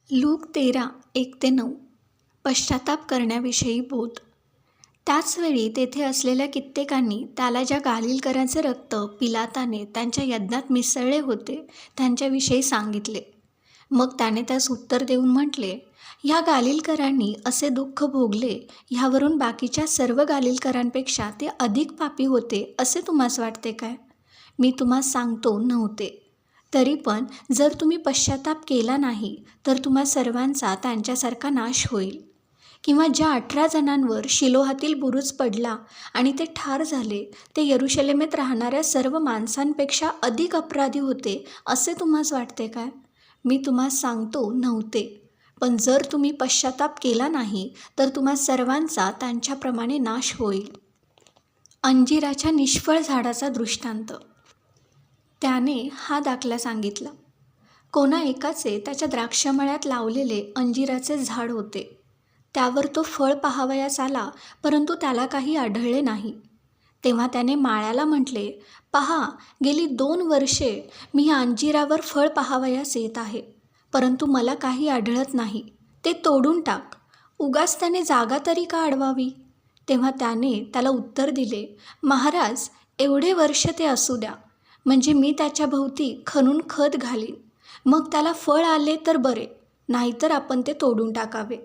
Look 13:1-9 पश्चाताप करण्याविषयी बोध. त्याचवेळी तेथे असलेल्या कित्येकांनी त्याला ज्या गालीलकरांचे रक्त पिलाताने त्यांच्या यज्ञात मिसळले होते त्यांच्याविषयी सांगितले. मग त्याने त्यास उत्तर देऊन म्हटले, ह्या गालीलकरांनी असे दुःख भोगले, ह्यावरून बाकीच्या सर्व गालीलकरांपेक्षा ते अधिक पापी होते असे तुम्हास वाटते काय? मी तुम्हास सांगतो, नव्हते. तरी पण जर तुम्ही पश्चाताप केला नाही तर तुम्हा सर्वांचा त्यांच्यासारखा नाश होईल. किंवा ज्या 18 जणांवर शिलोहातील बुरुज पडला आणि ते ठार झाले, ते यरुशलेमेत राहणाऱ्या सर्व माणसांपेक्षा अधिक अपराधी होते असे तुम्हास वाटते काय? मी तुम्हास सांगतो, नव्हते. पण जर तुम्ही पश्चाताप केला नाही तर तुम्हा सर्वांचा त्यांच्याप्रमाणे नाश होईल. अंजिराच्या निष्फळ झाडाचा दृष्टांत. त्याने हा दाखला सांगितला. कोणा एकाचे त्याच्या द्राक्षमळ्यात लावलेले अंजिराचे झाड होते. त्यावर तो फळ पाहावयास आला, परंतु त्याला काही आढळले नाही. तेव्हा त्याने माळ्याला म्हटले, पहा, गेली 2 वर्षे मी या अंजिरावर फळ पाहावयास येत आहे, परंतु मला काही आढळत नाही. ते तोडून टाक. उगाच त्याने जागा तरी का अडवावी? तेव्हा त्याने त्याला उत्तर दिले, महाराज, एवढे वर्ष ते असू द्या, म्हणजे मी त्याच्या भोवती खणून खत घालीन. मग त्याला फळ आले तर बरे, नाहीतर आपण ते तोडून टाकावे.